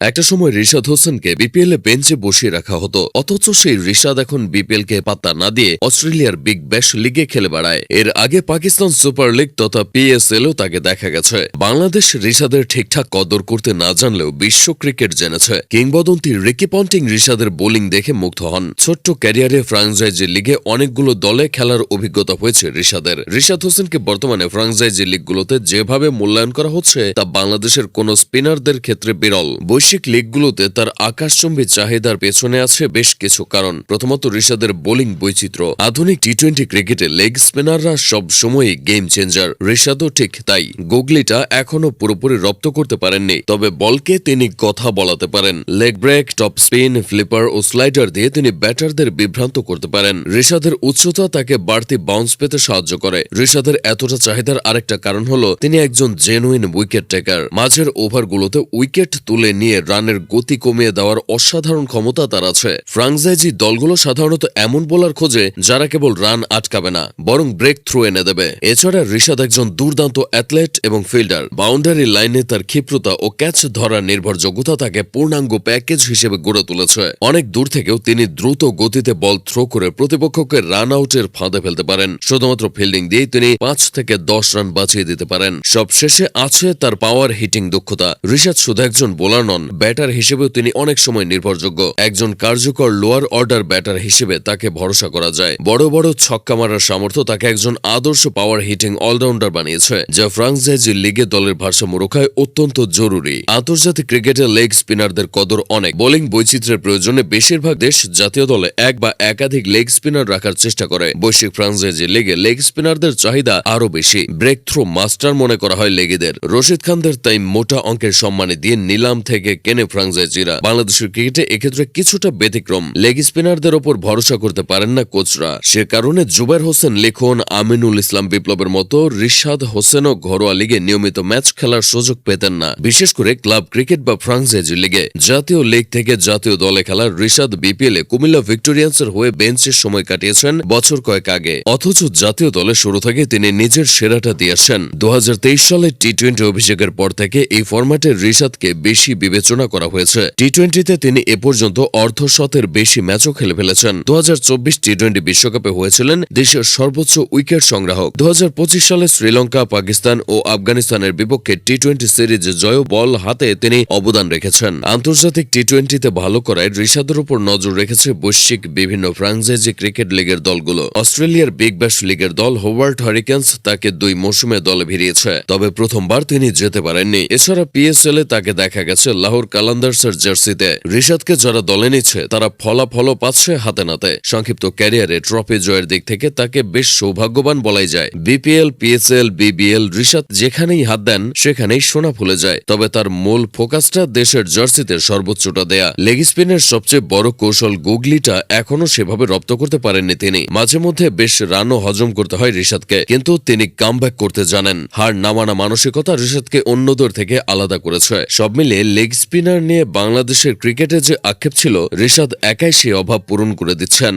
একটা সময় রিশাদ হোসেনকে বিপিএল এ বেঞ্চে বসিয়ে রাখা হতো, অথচ সেই রিশাদ এখন বিপিএল কে পাত্তা না দিয়ে অস্ট্রেলিয়ার বিগ ব্যাশ লিগে খেলে বেড়ায়। এর আগে পাকিস্তান সুপার লিগ তথা পিএসএলও তাকে দেখা গেছে। বাংলাদেশ রিশাদের ঠিকঠাক কদর করতে না জানলেও বিশ্ব ক্রিকেট জেনেছে। কিংবদন্তি রিকি পন্টিং রিশাদের বোলিং দেখে মুগ্ধ হন। ছোট্ট ক্যারিয়ারে ফ্রাঞ্চাইজি লিগে অনেকগুলো দলে খেলার অভিজ্ঞতা হয়েছে রিশাদের। রিশাদ হোসেনকে বর্তমানে ফ্রাঞ্চাইজি লিগগুলোতে যেভাবে মূল্যায়ন করা হচ্ছে তা বাংলাদেশের কোন স্পিনারদের ক্ষেত্রে বিরল। বৈশ্বিক লিগগুলোতে তার আকাশচুম্বী চাহিদার পেছনে আছে বেশ কিছু কারণ। প্রথমত রিশাদের বোলিং বৈচিত্র্য। আধুনিক টি-20 ক্রিকেটে লেগ স্পিনাররা সব সময়ই গেম চেঞ্জার, রিশাদও ঠিক তাই। গুগলিটা এখনো পুরোপুরি রপ্ত করতে পারেননি, তবে বলকে তিনি কথা বলাতে পারেন। Leg break, top spin, flipper ও স্লাইডার দিয়ে তিনি ব্যাটারদের বিভ্রান্ত করতে পারেন। রিশাদের উচ্চতা তাকে বাড়তি বাউন্স পেতে সাহায্য করে। রিশাদের এতটা চাহিদার আরেকটা কারণ হলো তিনি একজন জেনুইন উইকেট টেকার। মাঝের ওভারগুলোতে উইকেট তুলে নিয়ে রানের গতি কমিয়ে দেওয়ার অসাধারণ ক্ষমতা তার আছে। ফ্রাঞ্চাইজি দলগুলো সাধারণত এমন বোলার খোঁজে যারা কেবল রান আটকাবে না, বরং ব্রেক থ্রু এনে দেবে। এছাড়া রিশাদ একজন দুর্দান্ত অ্যাথলেট এবং ফিল্ডার। বাউন্ডারি লাইনে তার ক্ষিপ্রতা ও ক্যাচ ধরার নির্ভরযোগ্যতা তাকে পূর্ণাঙ্গ প্যাকেজ হিসেবে গড়ে তুলেছে। অনেক দূর থেকেও তিনি দ্রুত গতিতে বল থ্রো করে প্রতিপক্ষকে রান আউটের ফাঁদে ফেলতে পারেন। শুধুমাত্র ফিল্ডিং দিয়ে তিনি 5 থেকে 10 রান বাঁচিয়ে দিতে পারেন। সবশেষে আছে তার পাওয়ার হিটিং দক্ষতা। রিশাদ শুধু একজন বোলার নন, ব্যাটার হিসেবেও তিনি অনেক সময় নির্ভরযোগ্য। একজন কার্যকর লোয়ার অর্ডার ব্যাটার হিসেবে তাকে ভরসা করা যায়। বড় বড় ছক্কা মারার সামর্থ্য তাকে একজন আদর্শ পাওয়ার হিটিং অলরাউন্ডার বানিয়েছে, যা ফ্রাঞ্চাইজি লিগে দলের ভারসাম্য রক্ষায় অত্যন্ত জরুরি। আন্তর্জাতিক ক্রিকেটে লেগ স্পিনারদের কদর অনেক। বোলিং বৈচিত্র্যের প্রয়োজনে বেশিরভাগ দেশ জাতীয় দলে এক বা একাধিক লেগ স্পিনার রাখার চেষ্টা করে। বৈশ্বিক ফ্রাঞ্চাইজি লিগে লেগ স্পিনারদের চাহিদা আরো বেশি। ব্রেক থ্রু মাস্টার মনে করা হয় লেগিদের। রশিদ খানদের তাই মোটা অঙ্কের সম্মানে দিয়ে নিলাম থেকে কেনে ফ্রাঞ্চাইজিরা। বাংলাদেশের ক্রিকেটে এক্ষেত্রে কিছুটা ব্যতিক্রম। লেগ স্পিনারদের ওপর ভরসা করতে পারেন না কোচরা। সে কারণে জুবায়ের হোসেন লিখন, আমিনুল ইসলাম বিপ্লবের মতো রিশাদ হোসেনও ঘরোয়া লিগে নিয়মিত ম্যাচ খেলার সুযোগ পেতেন না, বিশেষ করে ক্লাব ক্রিকেট বা ফ্রাঞ্চাইজি লিগে। জাতীয় লিগ থেকে জাতীয় দলে খেলার রিশাদ বিপিএলে কুমিল্লা ভিক্টোরিয়ান্সের হয়ে বেঞ্চের সময় কাটিয়েছেন বছর কয়েক আগে। অথচ জাতীয় দলে শুরু থেকে তিনি নিজের সেরাটা দিয়ে আসেন। 2023 সালে টি-20 অভিষেকের পর থেকে এই ফরম্যাটে রিশাদকে বেশি বিবেচনা করা হয়েছে। টি-20তে তিনি এ পর্যন্ত অর্ধশতের বেশি ম্যাচও খেলে ফেলেছেন। 2024 টি-20 বিশ্বকাপে হয়েছিলেন দেশের সর্বোচ্চ উইকেট সংগ্রাহক। 2025 সালে শ্রীলঙ্কা, পাকিস্তান ও আফগানিস্তানের বিপক্ষে টি-20 সিরিজ জয় বল হাতে তিনি অবদান রেখেছেন। আন্তর্জাতিক টি-20তে ভালো করায় রিশাদের উপর নজর রেখেছে বৈশ্বিক বিভিন্ন ফ্রাঞ্চাইজি ক্রিকেট লিগের দলগুলো। অস্ট্রেলিয়ার বিগ ব্যাশ লিগের দল হোবার্ট হারিকেন্স তাকে 2 মৌসুমে দলে ভিড়িয়েছে, তবে প্রথমবার তিনি যেতে পারেননি। এছাড়া পিএসএল-এ তাকে দেখা গেছে লাহোর কালান্দার্সের জার্সিতে। রিশাদকে যারা দলে নিচ্ছে তারা ফলাফলও পাচ্ছে হাতে নাতে। সংক্ষিপ্ত ক্যারিয়ারে ট্রফি জয়ের দিক থেকে তাকে বেশ সৌভাগ্যবান বলাই যায়। বিপিএল, পিএসএল, বিবিএল রিশাদ যেখানেই হাত দেন সেখানেই সোনা ফুলে যায়। তবে তার মূল ফোকাসটা দেশের জার্সিতে সর্বোচ্চটা দেয়া। লেগ স্পিনের সবচেয়ে বড় কৌশল গুগলিটা এখনো সেভাবে রপ্ত করতে পারেননি তিনি। মাঝে মধ্যে বেশ রানও হজম করতে হয় রিশাদকে, কিন্তু তিনি কামব্যাক করতে জানেন। হার না মানা মানসিকতা রিশাদকে অন্যদের থেকে আলাদা করেছে। সব মিলিয়ে লেগ স্পিনার নিয়ে বাংলাদেশের ক্রিকেটে যে আক্ষেপ ছিল, রিশাদ একাই সেই অভাব পূরণ করে দিচ্ছেন।